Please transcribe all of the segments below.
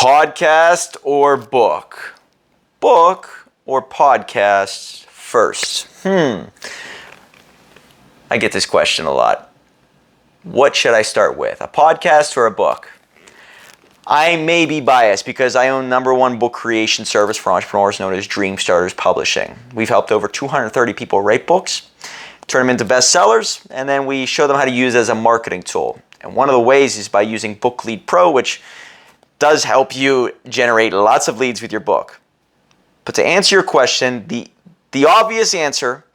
Podcast or book? Book or podcast first? I get this question a lot. What should I start with, a podcast or a book? I may be biased because I own #1 book creation service for entrepreneurs known as Dream Starters Publishing. We've helped over 230 people write books, turn them into bestsellers, and then we show them how to use it as a marketing tool. And one of the ways is by using Book Lead Pro, which does help you generate lots of leads with your book. But to answer your question, the obvious answer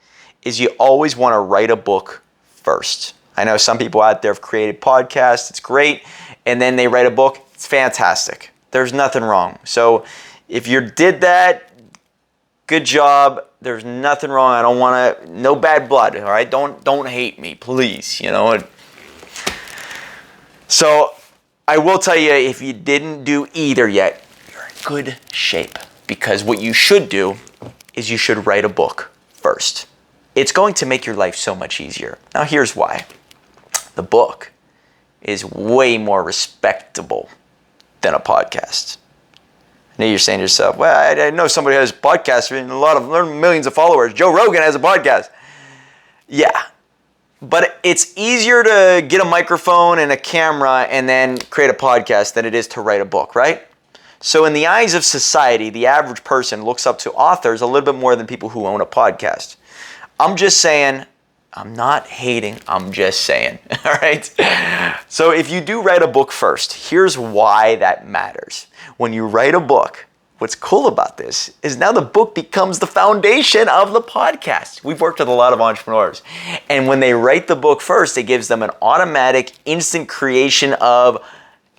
is you always want to write a book first. I know some people out there have created podcasts, it's great, and then they write a book, it's fantastic. There's nothing wrong. So if you did that, good job. There's nothing wrong. I don't want to, no bad blood, all right? Don't hate me, please, So I will tell you, if you didn't do either yet, you're in good shape. Because what you should do is you should write a book first. It's going to make your life so much easier. Now here's why. The book is way more respectable than a podcast. Now you're saying to yourself, well, I know somebody who has a podcast and millions of followers. Joe Rogan has a podcast. Yeah. But it's easier to get a microphone and a camera and then create a podcast than it is to write a book, right? So in the eyes of society, the average person looks up to authors a little bit more than people who own a podcast. I'm just saying, I'm not hating, I'm just saying, all right? So if you do write a book first, here's why that matters. When you write a book, what's cool about this is now the book becomes the foundation of the podcast. We've worked with a lot of entrepreneurs. And when they write the book first, it gives them an automatic, instant creation of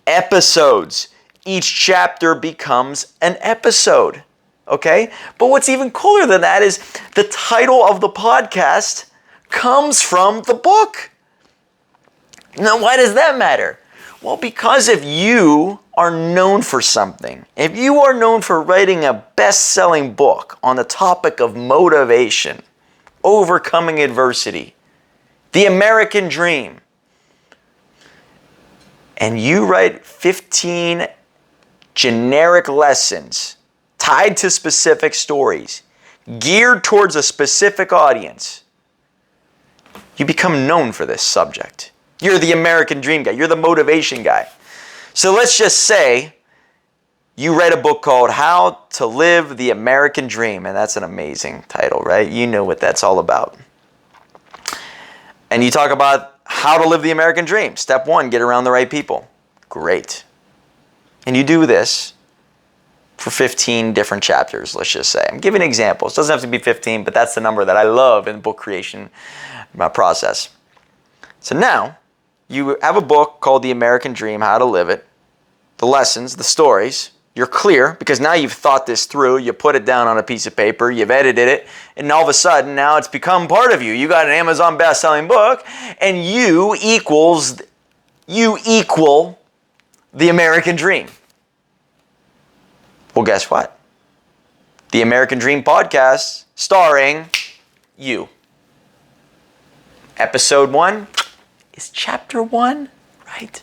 episodes. Each chapter becomes an episode, okay? But what's even cooler than that is the title of the podcast comes from the book. Now, why does that matter? Well, because if you are known for something, if you are known for writing a best-selling book on the topic of motivation, overcoming adversity, the American dream, and you write 15 generic lessons tied to specific stories, geared towards a specific audience, you become known for this subject. You're the American dream guy. You're the motivation guy. So let's just say you read a book called How to Live the American Dream, and that's an amazing title, right? You know what that's all about. And you talk about how to live the American dream. Step 1, get around the right people. Great. And you do this for 15 different chapters, let's just say. I'm giving examples. It doesn't have to be 15, but that's the number that I love in the book creation process. So now, you have a book called The American Dream, How to Live It, the lessons, the stories. You're clear because now you've thought this through. You put it down on a piece of paper. You've edited it. And all of a sudden, now it's become part of you. You got an Amazon best-selling book, and you equal the American dream. Well, guess what? The American Dream podcast starring you. Episode 1 is chapter 1, right?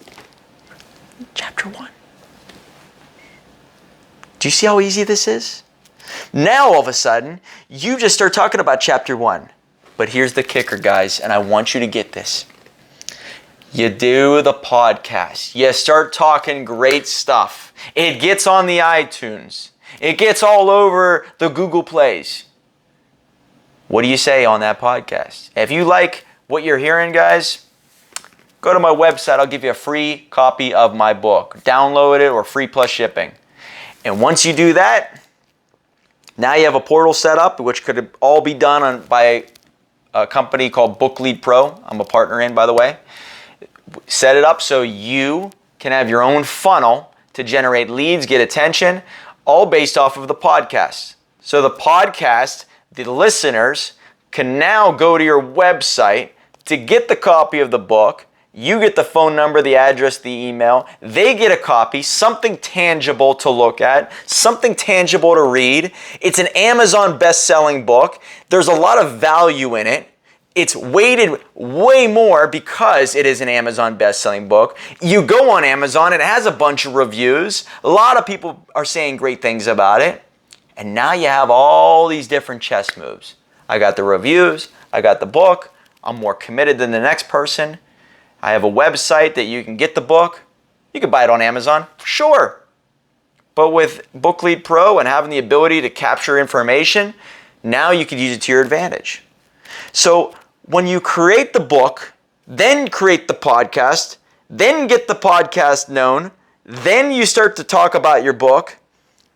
Chapter 1. Do you see how easy this is? Now, all of a sudden, you just start talking about chapter 1. But here's the kicker, guys, and I want you to get this. You do the podcast. You start talking great stuff. It gets on the iTunes. It gets all over the Google Plays. What do you say on that podcast? If you like what you're hearing, guys, go to my website. I'll give you a free copy of my book. Download it or free plus shipping. And once you do that, now you have a portal set up, which could all be done by a company called Book Lead Pro. I'm a partner in, by the way. Set it up so you can have your own funnel to generate leads, get attention, all based off of the podcast. So the podcast, the listeners can now go to your website to get the copy of the book. You get the phone number, the address, the email. They get a copy, something tangible to look at, something tangible to read. It's an Amazon best-selling book. There's a lot of value in it. It's weighted way more because it is an Amazon best-selling book. You go on Amazon, it has a bunch of reviews. A lot of people are saying great things about it. And now you have all these different chess moves. I got the reviews, I got the book, I'm more committed than the next person. I have a website that you can get the book. You can buy it on Amazon, sure. But with Book Lead Pro and having the ability to capture information, now you could use it to your advantage. So when you create the book, then create the podcast, then get the podcast known, then you start to talk about your book,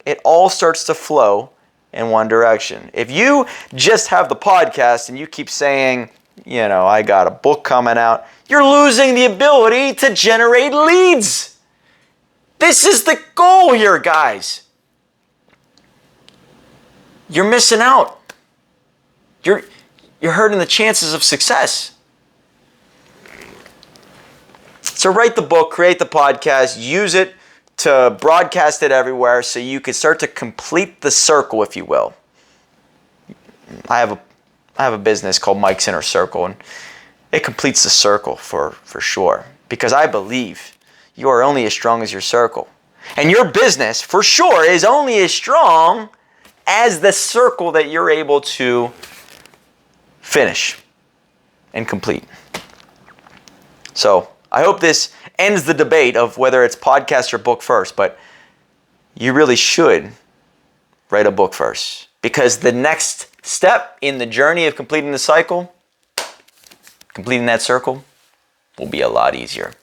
it all starts to flow in one direction. If you just have the podcast and you keep saying, I got a book coming out, you're losing the ability to generate leads. This is the goal here, guys. You're missing out. You're hurting the chances of success. So write the book, create the podcast, use it to broadcast it everywhere so you can start to complete the circle, if you will. I have a business called Mike's Inner Circle, and it completes the circle for sure. Because I believe you are only as strong as your circle. And your business, for sure, is only as strong as the circle that you're able to finish and complete. So I hope this ends the debate of whether it's podcast or book first, but you really should write a book first, because the next step in the journey of completing the cycle, completing that circle, will be a lot easier.